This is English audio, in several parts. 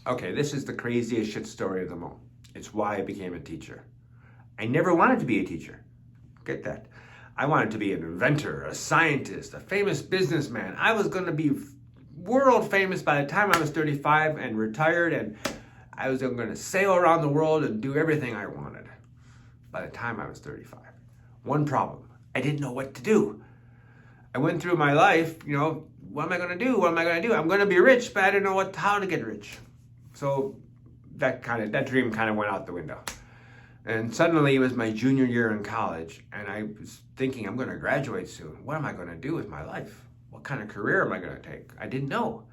Okay, this is the craziest shit story of them all. It's why I became a teacher. I never wanted to be a teacher. Get that. I wanted to be an inventor, a scientist, a famous businessman. I was going to be world famous by the time I was 35 and retired, and I was going to sail around the world and do everything I wanted by the time I was 35. One problem. I didn't know what to do. I went through my life, what am I going to do? What am I going to do? I'm going to be rich, but I didn't know how to get rich. So that dream kind of went out the window. And suddenly it was my junior year in college, and I was thinking, I'm going to graduate soon. What am I going to do with my life? What kind of career am I going to take? I didn't know.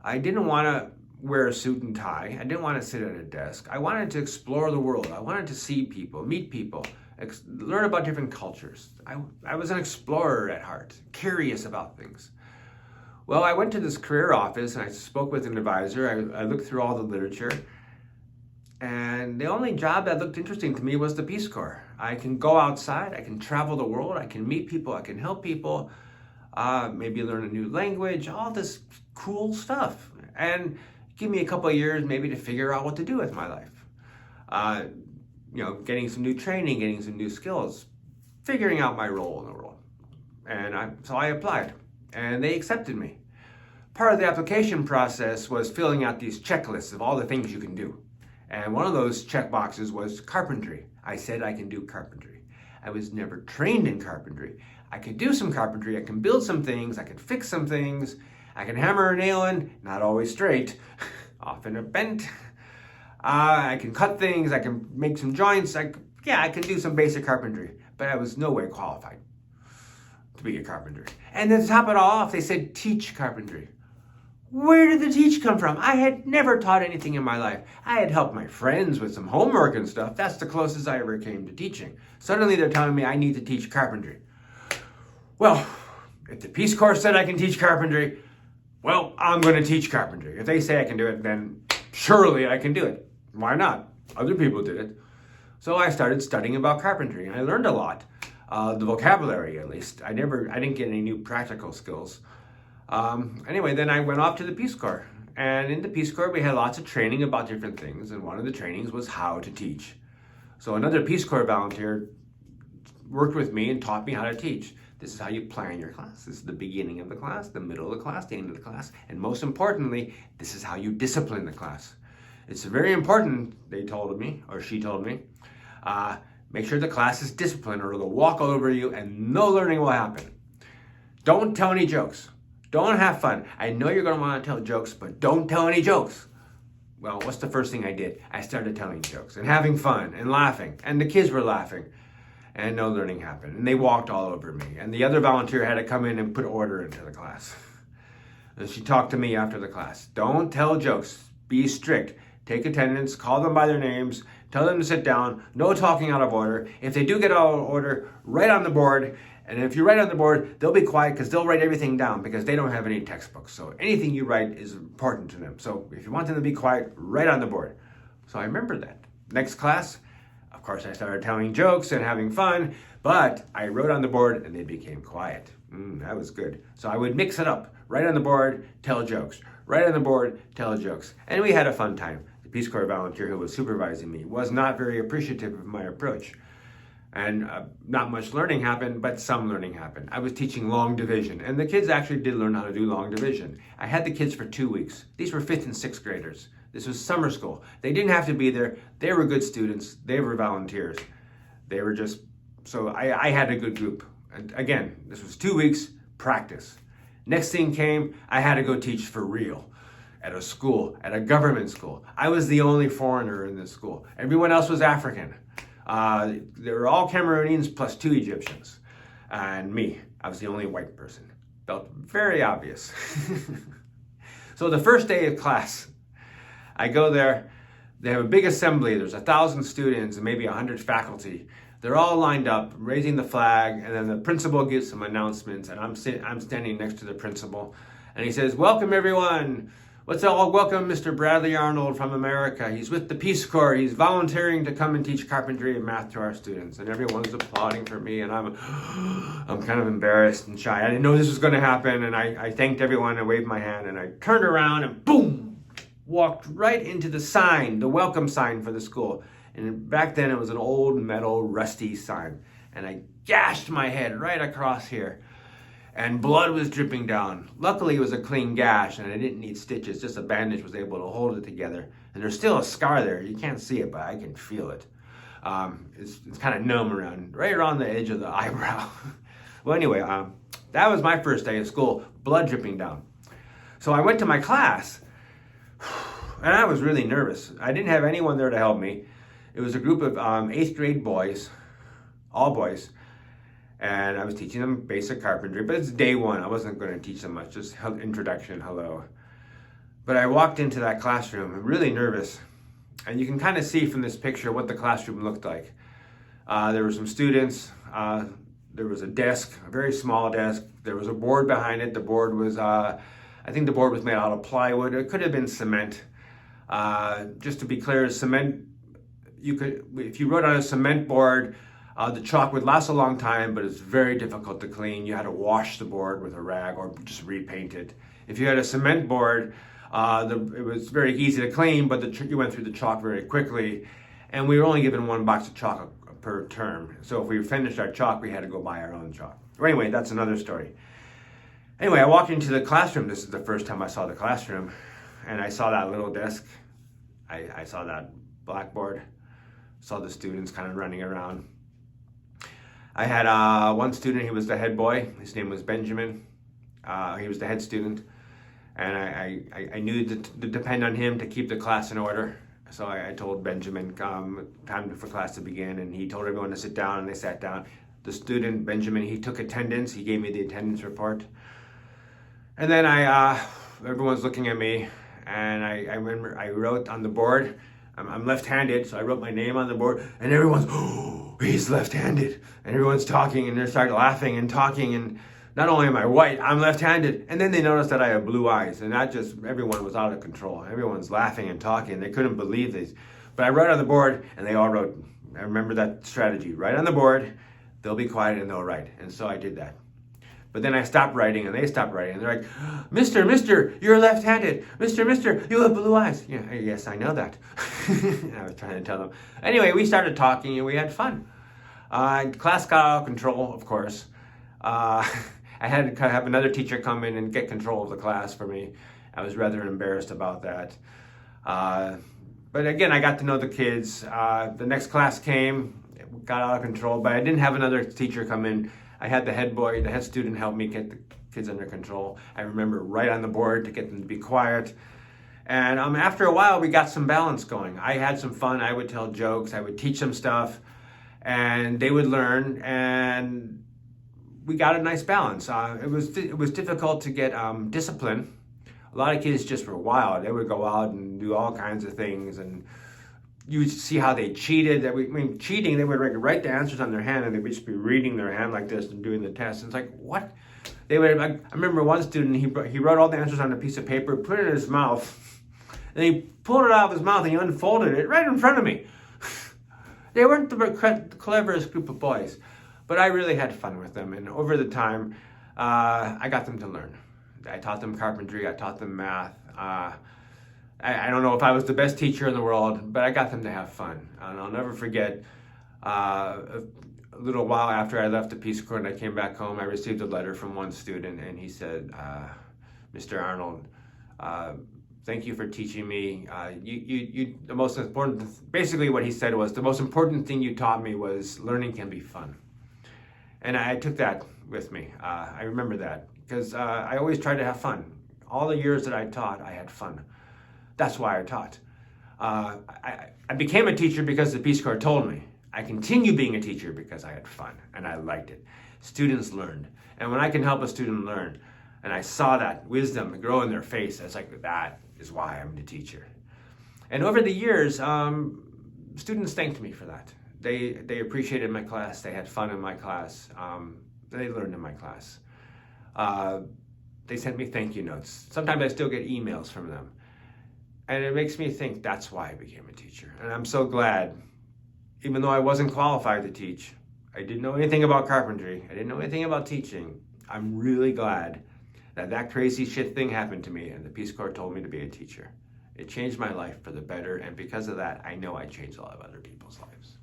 I didn't want to wear a suit and tie. I didn't want to sit at a desk. I wanted to explore the world. I wanted to see people, meet people, learn about different cultures. I was an explorer at heart, curious about things. Well, I went to this career office and I spoke with an advisor. I looked through all the literature. And the only job that looked interesting to me was the Peace Corps. I can go outside, I can travel the world, I can meet people, I can help people, maybe learn a new language, all this cool stuff. And give me a couple of years maybe to figure out what to do with my life. Getting some new training, getting some new skills, figuring out my role in the world. And so I applied, and they accepted me. Part of the application process was filling out these checklists of all the things you can do. And one of those check boxes was carpentry. I said I can do carpentry. I was never trained in carpentry. I could do some carpentry. I can build some things. I can fix some things. I can hammer a nail in, not always straight, often a bent. I can cut things. I can make some joints. I can do some basic carpentry. But I was no way qualified to be a carpenter. And then to top it all off, they said teach carpentry. Where did the teach come from? I had never taught anything in my life. I had helped my friends with some homework and stuff. That's the closest I ever came to teaching. Suddenly they're telling me I need to teach carpentry. Well, if the Peace Corps said I can teach carpentry, well, I'm going to teach carpentry. If they say I can do it, then surely I can do it. Why not? Other people did it. So I started studying about carpentry, and I learned a lot. The vocabulary, at least. I didn't get any new practical skills. Anyway, then I went off to the Peace Corps. And in the Peace Corps, we had lots of training about different things. And one of the trainings was how to teach. So another Peace Corps volunteer worked with me and taught me how to teach. This is how you plan your class. This is the beginning of the class, the middle of the class, the end of the class. And most importantly, this is how you discipline the class. It's very important, they told me, or she told me, make sure the class is disciplined or they'll walk all over you and no learning will happen. Don't tell any jokes. Don't have fun. I know you're going to want to tell jokes, but don't tell any jokes. Well, what's the first thing I did? I started telling jokes and having fun and laughing. And the kids were laughing. And no learning happened. And they walked all over me. And the other volunteer had to come in and put order into the class. And she talked to me after the class. Don't tell jokes. Be strict. Take attendance. Call them by their names. Tell them to sit down. No talking out of order. If they do get out of order, write on the board. And if you write on the board, they'll be quiet because they'll write everything down because they don't have any textbooks. So anything you write is important to them. So if you want them to be quiet, write on the board. So I remember that. Next class, of course, I started telling jokes and having fun, but I wrote on the board and they became quiet. That was good. So I would mix it up. Write on the board, tell jokes. Write on the board, tell jokes. And we had a fun time. The Peace Corps volunteer who was supervising me was not very appreciative of my approach. And not much learning happened, but some learning happened. I was teaching long division, and the kids actually did learn how to do long division. I had the kids for 2 weeks. These were 5th and 6th graders. This was summer school. They didn't have to be there. They were good students. They were volunteers. They were so I had a good group. And again, this was 2 weeks practice. Next thing came, I had to go teach for real at a school, at a government school. I was the only foreigner in this school. Everyone else was African. They were all Cameroonians plus 2 Egyptians. And me, I was the only white person. Felt very obvious. So the first day of class, I go there. They have a big assembly. There's 1,000 students and maybe 100 faculty. They're all lined up, raising the flag, and then the principal gives some announcements, and I'm standing next to the principal, and he says, "Welcome, everyone. Let's all welcome Mr. Bradley Arnold from America. He's with the Peace Corps. He's volunteering to come and teach carpentry and math to our students." And everyone's applauding for me, and I'm kind of embarrassed and shy. I didn't know this was going to happen, and I thanked everyone and waved my hand, and I turned around, and boom, walked right into the sign, the welcome sign for the school. And back then it was an old metal rusty sign. And I gashed my head right across here. And blood was dripping down. Luckily it was a clean gash and I didn't need stitches, just a bandage was able to hold it together. And there's still a scar there. You can't see it, but I can feel it. It's kind of numb right around the edge of the eyebrow. Well, anyway, that was my first day of school, blood dripping down. So I went to my class, and I was really nervous. I didn't have anyone there to help me. It was a group of 8th grade boys, all boys, and I was teaching them basic carpentry, but it's day one. I wasn't going to teach them much, just introduction, hello. But I walked into that classroom, really nervous, and you can kind of see from this picture what the classroom looked like. There were some students, there was a desk, a very small desk, there was a board behind it. The board was, I think the board was made out of plywood. It could have been cement. Just to be clear, cement, if you wrote on a cement board, the chalk would last a long time, but it's very difficult to clean. You had to wash the board with a rag or just repaint it. If you had a cement board, it was very easy to clean, but you went through the chalk very quickly. And we were only given one box of chalk per term. So if we finished our chalk, we had to go buy our own chalk. Well, anyway, that's another story. Anyway, I walked into the classroom. This is the first time I saw the classroom. And I saw that little desk. I saw that blackboard. Saw the students kind of running around. I had one student, he was the head boy. His name was Benjamin. He was the head student. And I knew to depend on him to keep the class in order. So I told Benjamin, time for class to begin, and he told everyone to sit down, and they sat down. The student, Benjamin, he took attendance. He gave me the attendance report. And then everyone's looking at me, and I remember I wrote on the board, I'm left-handed, so I wrote my name on the board, and everyone's, oh, he's left-handed. And everyone's talking, and they start laughing and talking, and not only am I white, I'm left-handed. And then they noticed that I have blue eyes, and everyone was out of control. Everyone's laughing and talking. They couldn't believe this. But I wrote on the board, and they all wrote. I remember that strategy. Write on the board, they'll be quiet, and they'll write. And so I did that. But then I stopped writing, and they stopped writing. And they're like, Mister, you're left-handed. Mister, you have blue eyes. Yeah, yes, I know that. I was trying to tell them. Anyway, we started talking, and we had fun. Class got out of control, of course. I had to have another teacher come in and get control of the class for me. I was rather embarrassed about that. But again, I got to know the kids. The next class came, it got out of control, but I didn't have another teacher come in. I had the head boy, the head student help me get the kids under control. I remember right on the board to get them to be quiet. And after a while, we got some balance going. I had some fun. I would tell jokes. I would teach them stuff, and they would learn, and we got a nice balance. It was difficult to get discipline. A lot of kids just were wild. They would go out and do all kinds of things, and you see how they cheated. Cheating, they would write the answers on their hand, and they would just be reading their hand like this and doing the test. It's like, what? I remember one student, he wrote all the answers on a piece of paper, put it in his mouth, and he pulled it out of his mouth and he unfolded it right in front of me. They weren't the cleverest group of boys. But I really had fun with them, and over the time, I got them to learn. I taught them carpentry, I taught them math. I don't know if I was the best teacher in the world, but I got them to have fun. And I'll never forget, a little while after I left the Peace Corps and I came back home, I received a letter from one student, and he said, Mr. Arnold, thank you for teaching me. The most important, basically what he said was, the most important thing you taught me was learning can be fun. And I took that with me. I remember that because I always tried to have fun. All the years that I taught, I had fun. That's why I taught. I became a teacher because the Peace Corps told me. I continue being a teacher because I had fun and I liked it. Students learned. And when I can help a student learn, and I saw that wisdom grow in their face, I was like, that is why I'm the teacher. And over the years, students thanked me for that. They appreciated my class. They had fun in my class. They learned in my class. They sent me thank you notes. Sometimes I still get emails from them. And it makes me think that's why I became a teacher. And I'm so glad, even though I wasn't qualified to teach, I didn't know anything about carpentry, I didn't know anything about teaching, I'm really glad that crazy shit thing happened to me and the Peace Corps told me to be a teacher. It changed my life for the better, and because of that, I know I changed a lot of other people's lives.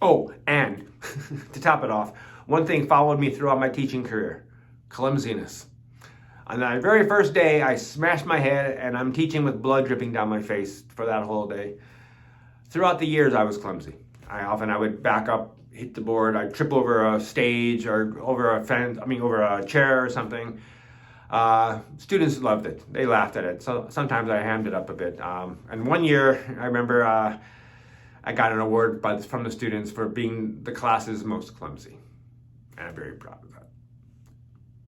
Oh, and to top it off, one thing followed me throughout my teaching career: clumsiness. On the very first day, I smashed my head, and I'm teaching with blood dripping down my face for that whole day. Throughout the years, I was clumsy. I would back up, hit the board, I'd trip over a stage or over a chair or something. Students loved it. They laughed at it. So sometimes I hammed it up a bit. And one year, I remember I got an award from the students for being the class's most clumsy. And I'm very proud of that.